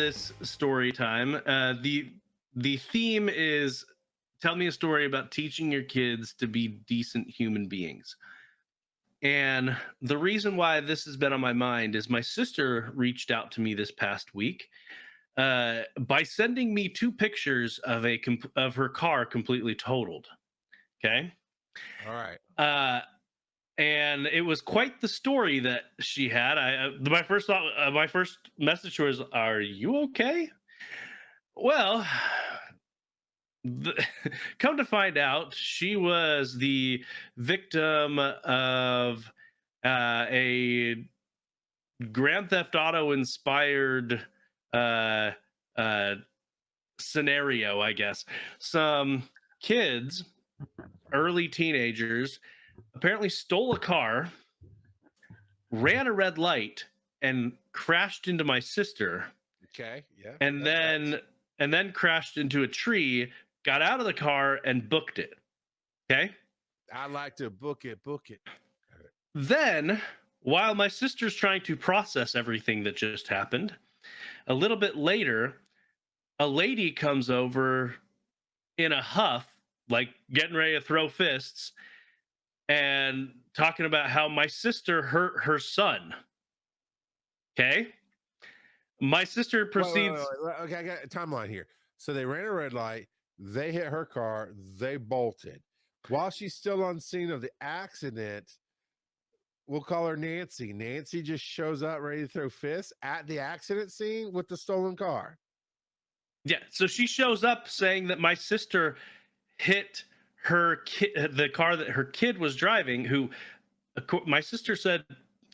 this story time. The theme is tell me a story about teaching your kids to be decent human beings. And the reason why this has been on my mind is my sister reached out to me this past week by sending me two pictures of of her car completely totaled. Okay. All right. And it was quite the story that she had. My first thought, my first message to her was, "Are you okay?" Well, the, come to find out, she was the victim of a Grand Theft Auto inspired uh, uh, scenario, I guess. Some kids, early teenagers, apparently stole a car, ran a red light, and crashed into my sister, Okay. Yeah. and then crashed into a tree, got out of the car and booked it. Okay. I like to book it. Then, while my sister's trying to process everything that just happened, a little bit later, a lady comes over in a huff, like getting ready to throw fists, and talking about how my sister hurt her son. Okay. My sister proceeds. Wait. Okay, I got a timeline here. So they ran a red light. They hit her car. They bolted. While she's still on scene of the accident, we'll call her Nancy. Nancy just shows up ready to throw fists at the accident scene with the stolen car. Yeah. So she shows up saying that my sister hit her kid, the car that her kid was driving, who my sister said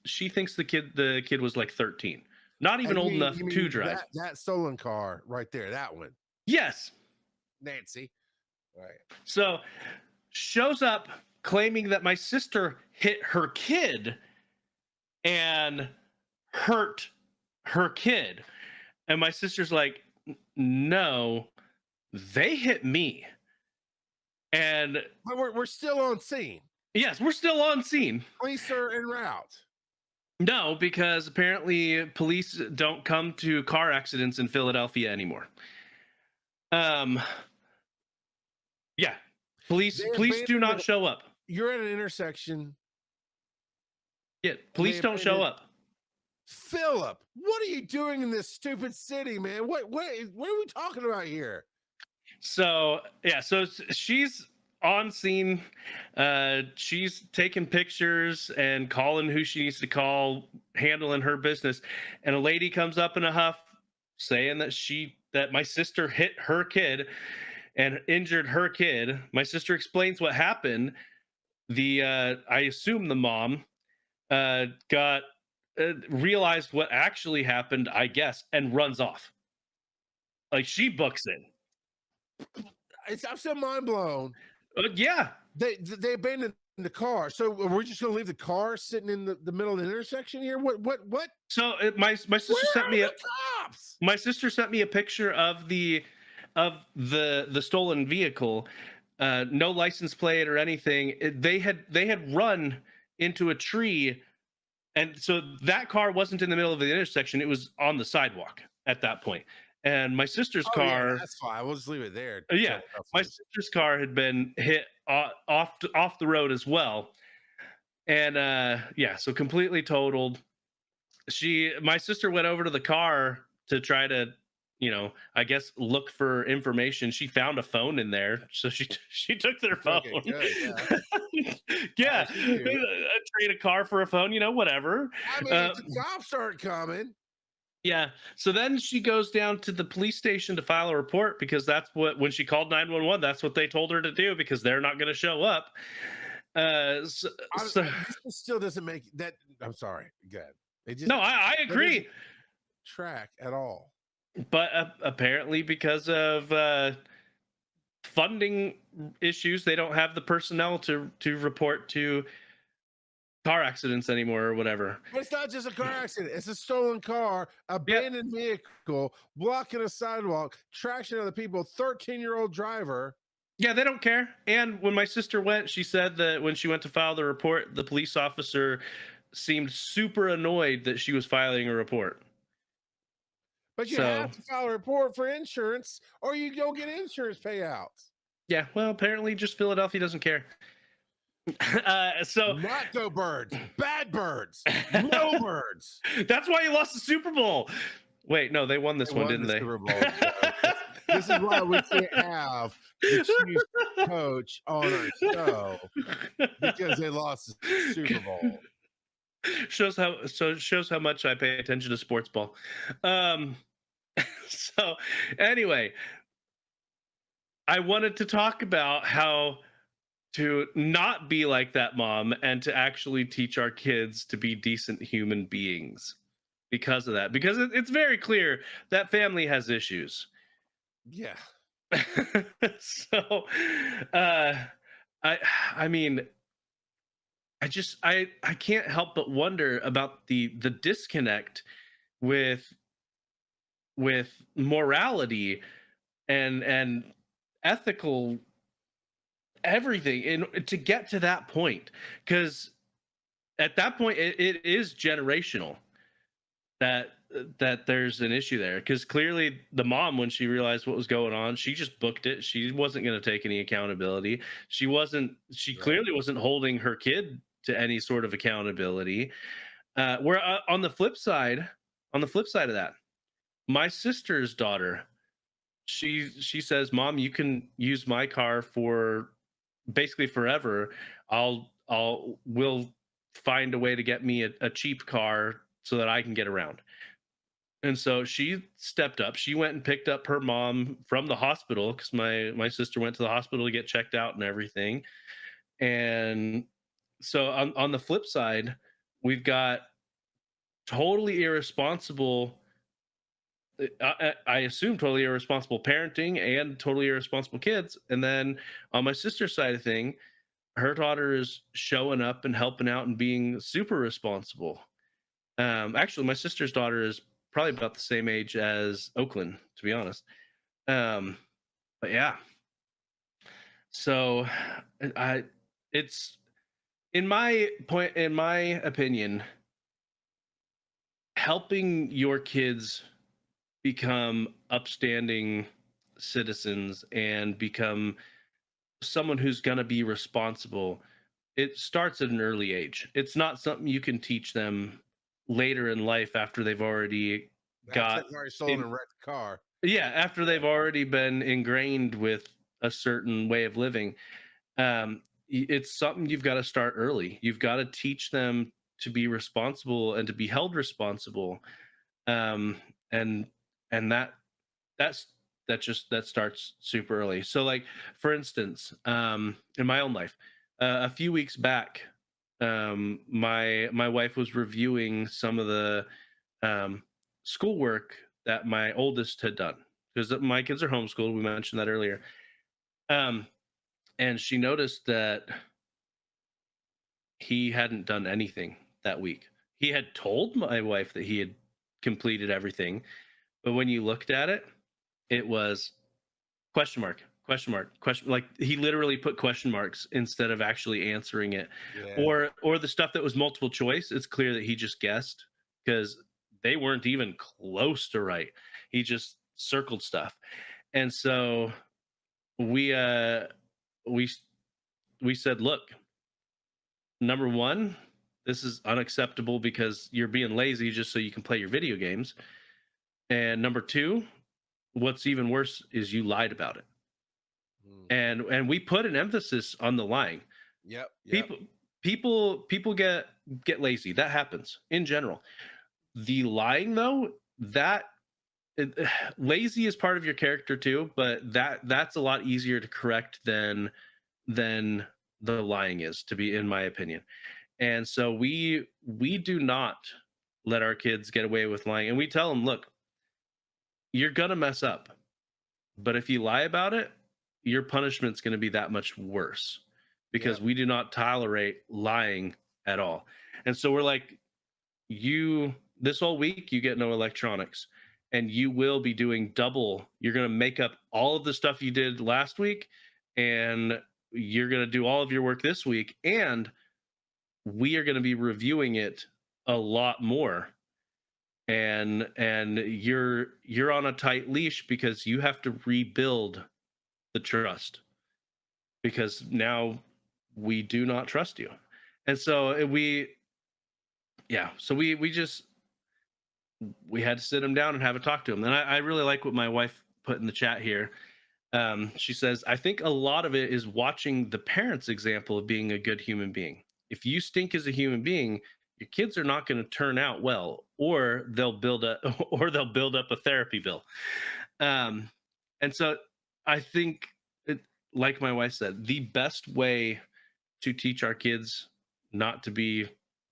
she thinks the kid was like 13. Not even old enough to drive. That stolen car right there, that one. Yes. Nancy. All right. So shows up claiming that my sister hit her kid and hurt her kid. And my sister's like, no, they hit me. And but we're still on scene. Yes, we're still on scene. Police are en route. No, because apparently police don't come to car accidents in Philadelphia anymore. Yeah, police do not show up. You're at an intersection. Yeah, police don't show up. Philip, what are you doing in this stupid city, man? What are we talking about here? So yeah, so she's on scene. She's taking pictures and calling who she needs to call, handling her business. And a lady comes up in a huff saying that my sister hit her kid and injured her kid. My sister explains what happened. I assume the mom got realized what actually happened, I guess, and runs off. Like she books it. I'm still mind blown. Yeah, they abandoned the car. So we're just gonna leave the car sitting in the middle of the intersection here? What? So my sister sent me cops? My sister sent me a picture of the stolen vehicle, no license plate or anything. They had run into a tree, and so that car wasn't in the middle of the intersection. It was on the sidewalk at that point. And my sister's car. Yeah, that's fine. We'll just leave it there. Yeah, my sister's car had been hit off the road as well, and yeah, so completely totaled. My sister went over to the car to try to, I guess look for information. She found a phone in there, so she took their phone. Okay, good, yeah, trade a car for a phone, whatever. I mean, if the cops aren't coming. Yeah. So then she goes down to the police station to file a report because that's when she called 911, that's what they told her to do because they're not going to show up. So this still doesn't make that. I'm sorry. Good. No, I agree. Track at all. But apparently because of funding issues, they don't have the personnel to report to car accidents anymore or whatever. But it's not just a car accident. It's a stolen car, abandoned vehicle, blocking a sidewalk, traction other people, 13-year-old driver. Yeah, they don't care. And when my sister went, she said that when she went to file the report, the police officer seemed super annoyed that she was filing a report. But you So have to file a report for insurance or you don't get insurance payouts. yeah, well, apparently just Philadelphia doesn't care. So Not go birds, bad birds, no birds. that's why you lost the Super Bowl. Wait, no, they won this They one, won didn't the they? Super Bowl, Joe. This is why we can't have the Chiefs coach on our show because they lost the Super Bowl. Shows how much I pay attention to sports ball. Um, so anyway, I wanted to talk about how to not be like that mom and to actually teach our kids to be decent human beings because of that. Because it's very clear that family has issues. Yeah. So, uh, I I mean, I can't help but wonder about the disconnect with morality and ethical everything and to get to that point, because at that point it is generational that there's an issue there, because clearly the mom, when she realized what was going on, she just booked it. She wasn't going to take any accountability. She Right. clearly wasn't holding her kid to any sort of accountability. Where on the flip side, of that, my sister's daughter, she says, "Mom, you can use my car for basically forever. We'll find a way to get me a cheap car so that I can get around." And so she stepped up. She went and picked up her mom from the hospital, because my sister went to the hospital to get checked out and everything. And so on the flip side, we've got totally irresponsible, I assume totally irresponsible parenting and totally irresponsible kids. And then on my sister's side of thing, her daughter is showing up and helping out and being super responsible. Actually, my sister's daughter is probably about the same age as Oakland, to be honest. Um, but yeah, so I, it's in my opinion, helping your kids become upstanding citizens and become someone who's going to be responsible, it starts at an early age. It's not something you can teach them later in life after they've already After got they've already stolen in, and wrecked the car. yeah, after they've already been ingrained with a certain way of living. It's something you've got to start early. You've got to teach them to be responsible and to be held responsible. um and and that's that starts super early. So like, for instance, in my own life, a few weeks back, my wife was reviewing some of the um schoolwork that my oldest had done, because my kids are homeschooled. We mentioned that earlier. um and she noticed that he hadn't done anything that week. He had told my wife that he had completed everything, but when you looked at it, it was question mark, question mark, question. Like, he literally put question marks instead of actually answering it. Yeah. Or the stuff that was multiple choice, it's clear that he just guessed, because they weren't even close to right. He just circled stuff. And so we we we said, look, number one, this is unacceptable because you're being lazy just so you can play your video games. And number two, what's even worse is you lied about it. Mm. And we put an emphasis on the lying. Yep. Yep. People get lazy. That happens in general. The lying, though, that it, lazy is part of your character too, but that's a lot easier to correct than the lying is, to be, in my opinion. And so we do not let our kids get away with lying, and we tell them, look, you're gonna mess up, but if you lie about it, your punishment's going to be that much worse, because Yep. we do not tolerate lying at all. And so we're like, you, this whole week you get no electronics, and you will be doing double. You're going to make up all of the stuff you did last week, and you're going to do all of your work this week, and we are going to be reviewing it a lot more. and you're on a tight leash because you have to rebuild the trust because now we do not trust you. And so we yeah, so we just we had to sit him down and have a talk to him. And I really like what my wife put in the chat here. She says, I think a lot of it is watching the parents' example of being a good human being. If you stink as a human being, your kids are not going to turn out well, or they'll build a or they'll build up a therapy bill. Um, and so I think, it, like my wife said, the best way to teach our kids not to be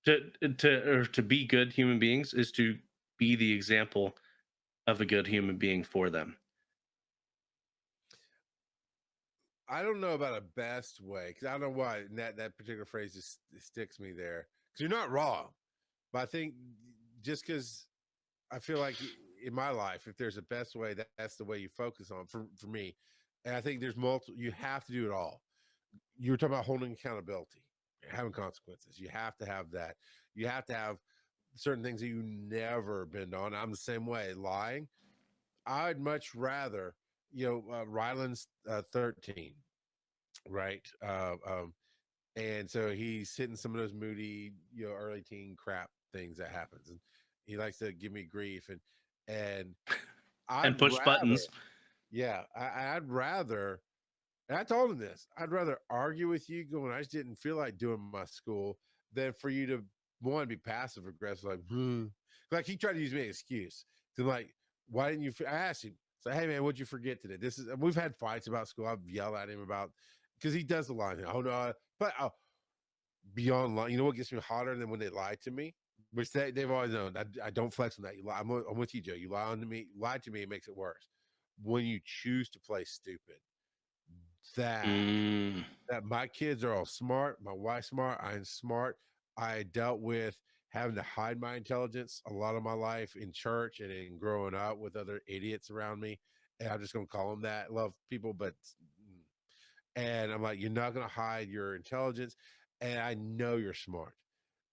to be good human beings is to be the example of a good human being for them. I don't know about a best way because I don't know why that particular phrase just sticks me there. Because you're not wrong, but I think just because I feel like in my life, if there's a best way, that's the way you focus on for me. And I think there's multiple. You have to do it all. You were talking about holding accountability, having consequences. You have to have that. You have to have certain things that you never been on. I'm the same way. Lying. I'd much rather, Ryland's 13, right? And so he's hitting some of those moody, early teen crap things that happens, and he likes to give me grief, and I'd And push rather, buttons. yeah, I'd rather. And I told him this. I'd rather argue with you going, I just didn't feel like doing my school than for you to one be passive aggressive, like, like he tried to use me as an excuse. So like, why didn't you? I asked him, so hey man, what'd you forget today? This is we've had fights about school. I've yelled at him about because he does the line. Oh no, but beyond line. You know what gets me hotter than when they lie to me, which they've always known. I don't flex on that. You lie. I'm with you, Joe. You lie to me, it makes it worse. When you choose to play stupid, that Mm, my kids are all smart. My wife's smart. I'm smart. I dealt with having to hide my intelligence a lot of my life in church and in growing up with other idiots around me. And I'm just going to call them that. Love people, but and I'm like, you're not going to hide your intelligence. And I know you're smart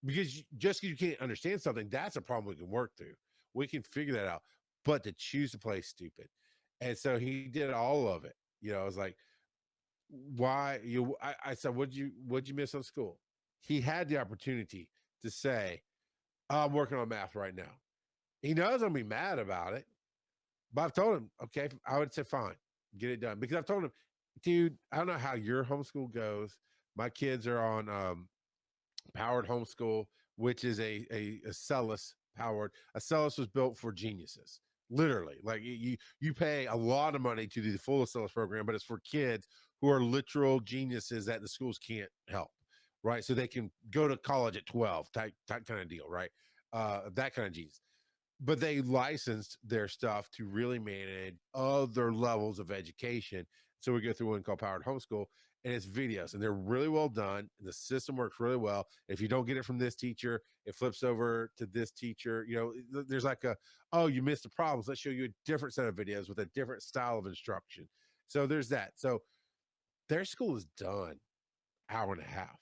because just because you can't understand something, that's a problem we can work through. We can figure that out. But to choose to play stupid, and so he did all of it. I was like, why you I said, what'd you miss on school? He had the opportunity to say, oh, I'm working on math right now. He knows I'm gonna be mad about it, but I've told him, okay, I would say fine, get it done. Because I've told him, dude, I don't know how your homeschool goes. My kids are on powered homeschool, which is a Celis powered. A Celis was built for geniuses, literally. Like you pay a lot of money to do the full Celis program, but it's for kids who are literal geniuses that the schools can't help, right? So they can go to college at 12, type kind of deal, right? That kind of genius, but they licensed their stuff to really manage other levels of education. So we go through one called Powered Homeschool, and it's videos, and they're really well done. And the system works really well. If you don't get it from this teacher, it flips over to this teacher. There's like oh, you missed the problems. Let's show you a different set of videos with a different style of instruction. So there's that. So their school is done hour and a half.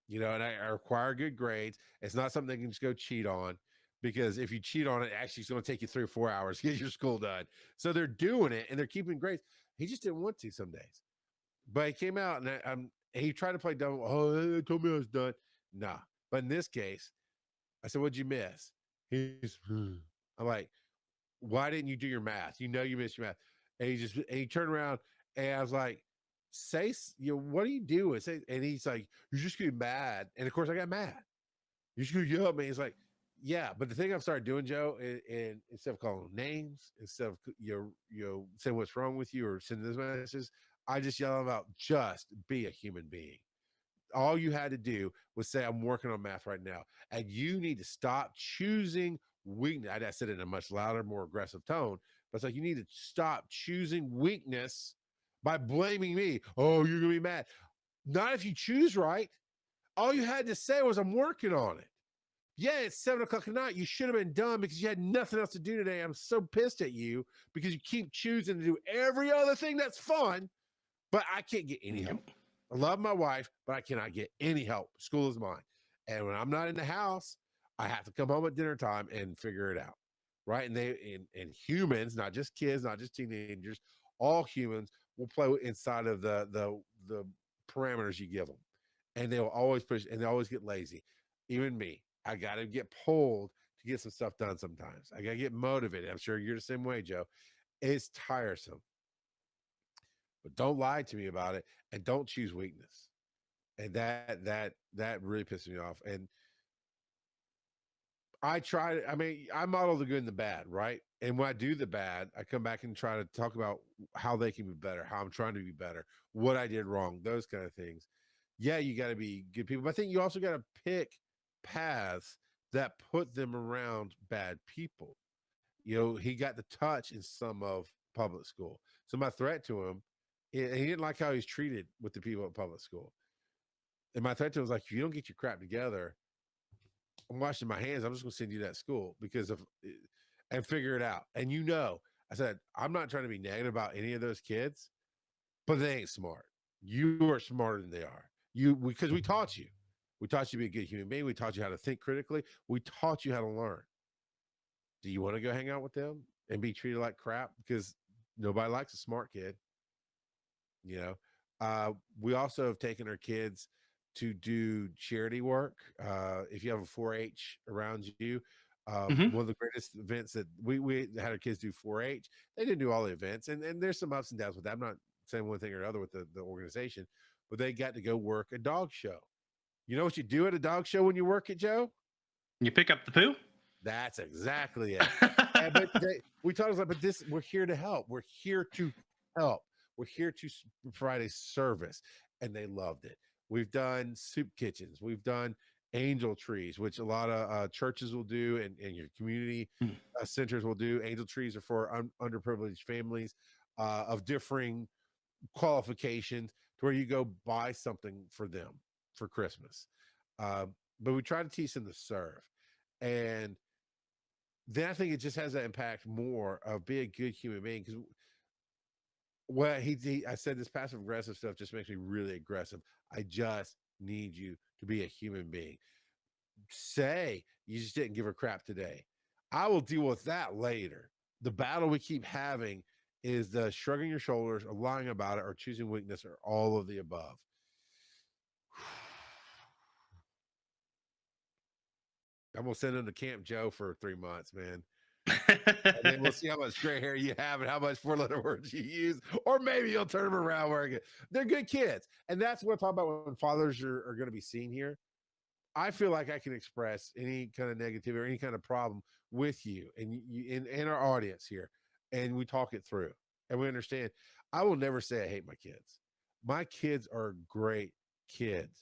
And I require good grades. It's not something they can just go cheat on, because if you cheat on it, actually it's going to take you 3 or 4 hours to get your school done. So they're doing it and they're keeping grades. He just didn't want to some days, but he came out and he tried to play dumb. Oh, they told me I was done. Nah. But in this case, I said, what'd you miss? He's, I'm like, why didn't you do your math? You missed your math. And he turned around and I was like, what are you doing? And he's like, you're just getting mad. And of course I got mad. You're just gonna yell at me. It's like, yeah, but the thing I've started doing, Joe, and instead of calling names, instead of saying what's wrong with you or sending those messages, I just yell about just be a human being. All you had to do was say, I'm working on math right now. And you need to stop choosing weakness. I said it in a much louder, more aggressive tone, but it's like, you need to stop choosing weakness by blaming me. Oh, you're going to be mad. Not if you choose right. All you had to say was, I'm working on it. Yeah, it's 7 o'clock at night. You should have been done because you had nothing else to do today. I'm so pissed at you because you keep choosing to do every other thing that's fun, but I can't get any yep. help. I love my wife, but I cannot get any help. School is mine. And when I'm not in the house, I have to come home at dinner time and figure it out. right? And humans, not just kids, not just teenagers, all humans will play inside of the parameters you give them, and they will always push and they always get lazy. Even me, I got to get pulled to get some stuff done. Sometimes I got to get motivated. I'm sure you're the same way, Joe. It's tiresome, but don't lie to me about it, and don't choose weakness. And that really pisses me off. And I try. I mean, I model the good and the bad, right? And when I do the bad, I come back and try to talk about how they can be better, how I'm trying to be better, what I did wrong, those kind of things. Yeah, you got to be good people, but I think you also got to pick paths that put them around bad people. You know, he got the touch in some of public school. So my threat to him, and he didn't like how he's treated with the people at public school. And my threat to him was like, if you don't get your crap together, I'm washing my hands. I'm just going to send you to that school because of and figure it out. And I said, I'm not trying to be negative about any of those kids, but they ain't smart. You are smarter than they are. Because we taught you. We taught you to be a good human being. We taught you how to think critically. We taught you how to learn. Do you want to go hang out with them and be treated like crap? Because nobody likes a smart kid. you know we also have taken our kids to do charity work. If you have a 4-H around you, Hmm. one of the greatest events that we had our kids do 4-H. They didn't do all the events, and there's some ups and downs with that. I'm not saying one thing or another with the organization, but they got to go work a dog show. You know what you do at a dog show when you work it, Joe? You pick up the poo. That's exactly it. But we taught us like, but this we're here to help. We're here to help. We're here to provide a service, and they loved it. We've done soup kitchens. We've done angel trees, which a lot of churches will do, and your community centers will do. Angel trees are for underprivileged families of differing qualifications, to where you go buy something for them for Christmas. But we try to teach them to serve, and then I think it just has that impact more of being a good human being. Because what I said, this passive aggressive stuff just makes me really aggressive. I just need you to be a human being. Say you just didn't give a crap today. I will deal with that later. The battle we keep having is the shrugging your shoulders or lying about it or choosing weakness or all of the above. I'm gonna send them to Camp Joe for 3 months, man. And then we'll see how much gray hair you have and how much four-letter words you use. Or maybe you'll turn them around where they're good kids. And that's what I talk about when fathers are going to be seen here. I feel like I can express any kind of negativity or any kind of problem with you and in our audience here. And we talk it through and we understand. I will never say I hate my kids. My kids are great kids.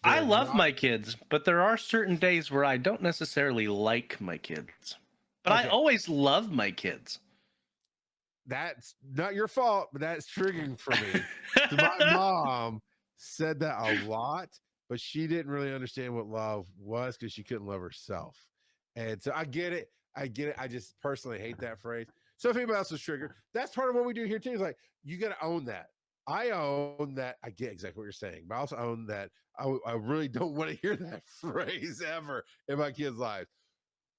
I They're love not my kids, but there are certain days where I don't necessarily like my kids. But I okay. always love my kids. That's not your fault, but that's triggering for me. So my mom said that a lot, but she didn't really understand what love was because she couldn't love herself. And so I get it. I get it. I just personally hate that phrase. So if anybody else was triggered, that's part of what we do here too. Is like you got to own that. I own that. I get exactly what you're saying, but I also own that I really don't want to hear that phrase ever in my kids' lives.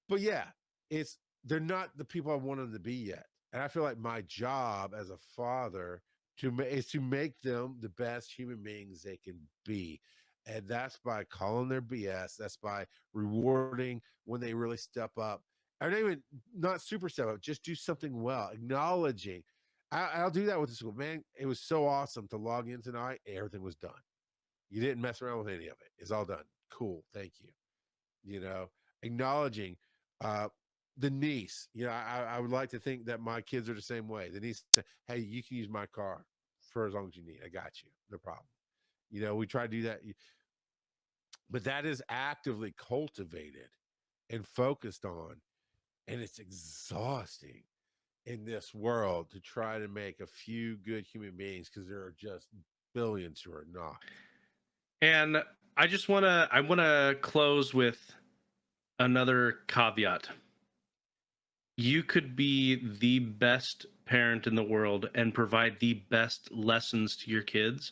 But yeah, it's they're not the people I want them to be yet. And I feel like my job as a father is to make them the best human beings they can be. And that's by calling their BS. That's by rewarding when they really step up. Or not even not super step up, just do something well, acknowledging. I'll do that with the school. Man, it was so awesome to log in tonight. Everything was done. You didn't mess around with any of it. It's all done. Cool. Thank you. Acknowledging uh, the niece. I would like to think that my kids are the same way. The niece say, hey, you can use my car for as long as you need. I got you. No problem. We try to do that, but that is actively cultivated and focused on. And it's exhausting in this world to try to make a few good human beings because there are just billions who are not. And I want to close with another caveat. You could be the best parent in the world and provide the best lessons to your kids,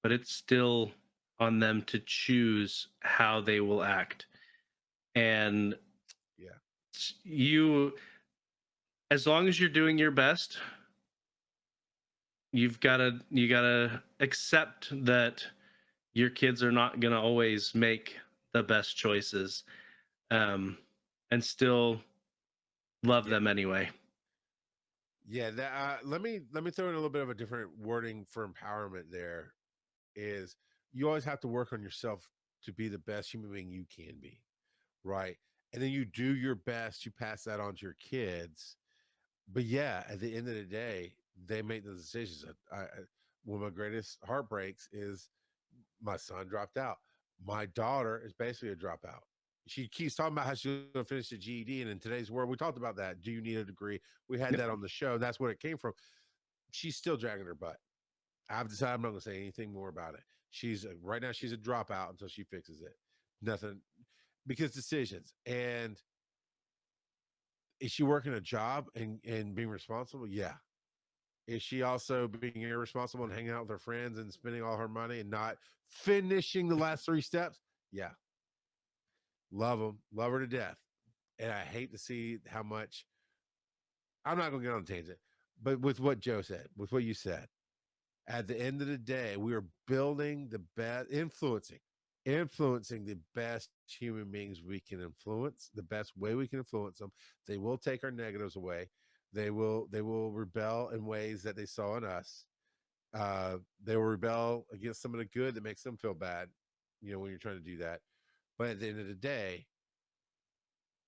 but it's still on them to choose how they will act. And Yeah. you, as long as you're doing your best, you gotta accept that your kids are not gonna always make the best choices, um, and still love Yeah. them anyway. Yeah, that let me throw in a little bit of a different wording for empowerment there is you always have to work on yourself to be the best human being you can be, right? And then you do your best, you pass that on to your kids. But yeah, at the end of the day, they make the decisions. One of my greatest heartbreaks is my son dropped out. My daughter is basically a dropout. She keeps talking about how she's going to finish the GED. And in today's world, we talked about that. Do you need a degree? We had Yep. that on the show. That's where it came from. She's still dragging her butt. I've decided I'm not going to say anything more about it. Right now, she's a dropout until she fixes it. Nothing because decisions. And is she working a job and being responsible? Yeah. Is she also being irresponsible and hanging out with her friends and spending all her money and not finishing the last three steps? Yeah. Love them, love her to death. And I hate to see how much I'm not going to get on a tangent, but with what Joe said, with what you said, at the end of the day, we are building the best, influencing the best human beings we can influence, the best way we can influence them. They will take our negatives away. They will rebel in ways that they saw in us. They will rebel against some of the good that makes them feel bad, when you're trying to do that. But at the end of the day,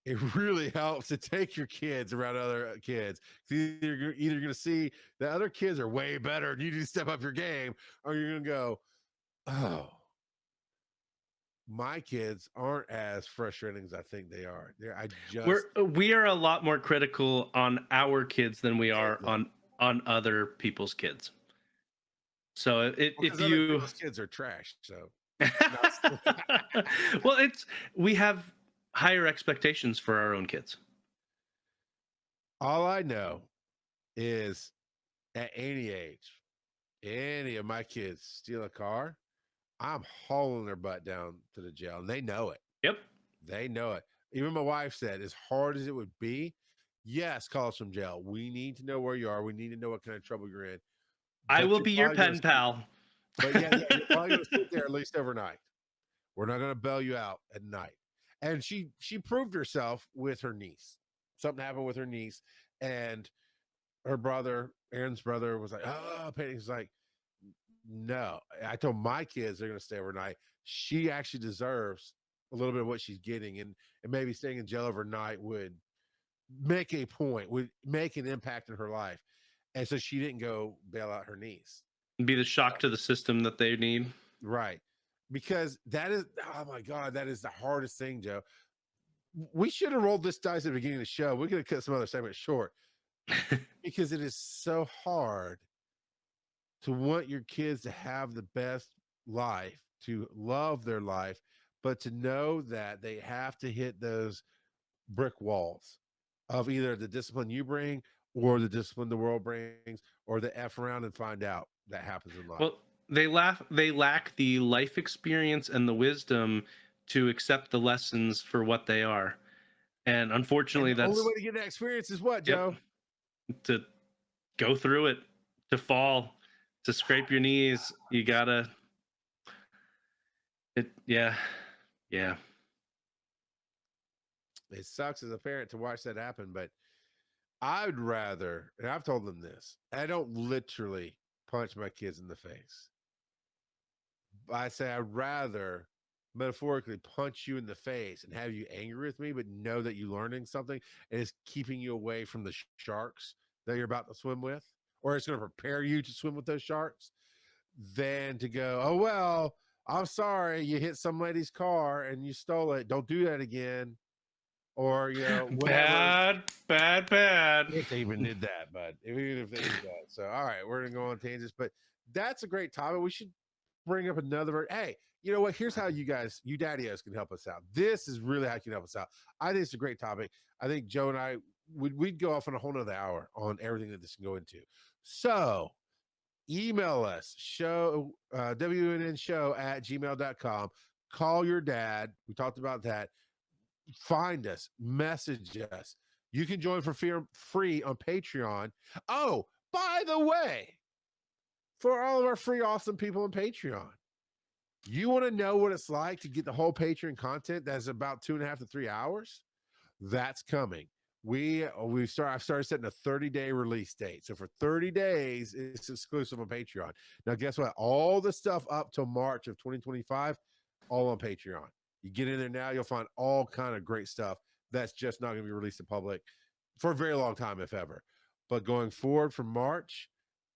it really helps to take your kids around other kids. Either going to see that other kids are way better and you need to step up your game, or you're going to go, oh, my kids aren't as frustrating as I think they are. I just We are a lot more critical on our kids than we are yeah, on other people's kids. So if because other you people's kids are trash. So well, it's we have higher expectations for our own kids. all I know is at any age, any of my kids steal a car, I'm hauling their butt down to the jail, and they know it. Yep. They know it. Even my wife said, as hard as it would be, yes, call us from jail. We need to know where you are. We need to know what kind of trouble you're in. I But will you're be your probably going to pen sleep. pal. But yeah, you're probably going to sleep there at least overnight. We're not going to bail you out at night. And she proved herself with her niece. Something happened with her niece, and her brother, Aaron's brother, was like, "Oh, Penny." He's like, "No." I told my kids they're going to stay overnight. She actually deserves a little bit of what she's getting, and maybe staying in jail overnight would make a point, would make an impact in her life. And so she didn't go bail out her niece. Be the shock to the system that they need. Right. Because that is, oh my God, that is the hardest thing, Joe. We should have rolled this dice at the beginning of the show. We could have cut some other segments short because it is so hard to want your kids to have the best life, to love their life, but to know that they have to hit those brick walls of either the discipline you bring or the discipline the world brings or the F around and find out that happens in life. Well, they lack the life experience and the wisdom to accept the lessons for what they are. And And unfortunately the only that's way to get that experience is what, yep, Joe? to go through it, to fall, to scrape your knees. You gotta it yeah. Yeah. It sucks as a parent to watch that happen, but I'd rather, and I've told them this, I don't literally punch my kids in the face. I say I'd rather metaphorically punch you in the face and have you angry with me, but know that you're learning something and it's keeping you away from the sharks that you're about to swim with, or it's going to prepare you to swim with those sharks, than to go, oh, well, I'm sorry, you hit some lady's car and you stole it. Don't do that again. Or, whatever. Bad, bad, bad. If they even did that, but even if they did that. So, all right, we're gonna go on tangents, but that's a great topic. We should bring up another. Hey, you know what? Here's how you daddios, can help us out. This is really how you can help us out. I think it's a great topic. I think Joe and I we'd go off on a whole nother hour on everything that this can go into. So email us WNN show at gmail.com. Call your dad. We talked about that. find us, message us. You can join for free on Patreon. Oh, by the way, for all of our free awesome people on Patreon, you want to know what it's like to get the whole Patreon content that's about 2.5 to 3 hours? That's coming. I've started setting a 30-day release date. So for 30 days, it's exclusive on Patreon. Now, guess what? All the stuff up till March of 2025, all on Patreon. You get in there now, you'll find all kind of great stuff that's just not going to be released to public for a very long time, if ever. But going forward from March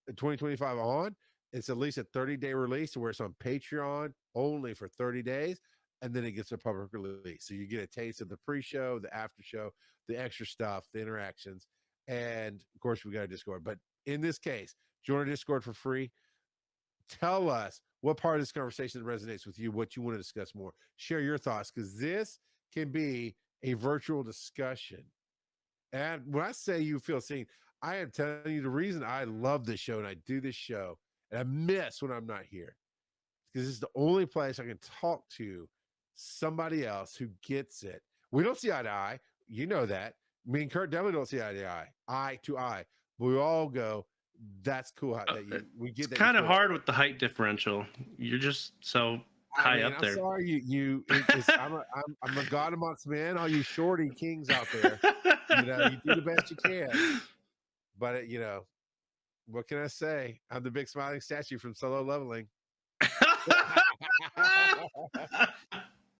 2025 on, it's at least a 30-day release where it's on Patreon only for 30 days. And then it gets a public release. So you get a taste of the pre-show, the after show, the extra stuff, the interactions. And of course, we got a Discord. But in this case, join our Discord for free. Tell us what part of this conversation resonates with you, what you want to discuss more. Share your thoughts, because this can be a virtual discussion. And when I say you feel seen, I am telling you the reason I love this show and I do this show and I miss when I'm not here, because it's the only place I can talk to somebody else who gets it. We don't see eye to eye. You know that. Me and Kurt definitely don't see eye to eye. But we all go, that's cool. We get It's that. kind of hard with the height differential. You're just so high up there. I'm sorry, I'm a god amongst men. All you shorty kings out there, you do the best you can. But what can I say? I'm the big smiling statue from Solo Leveling.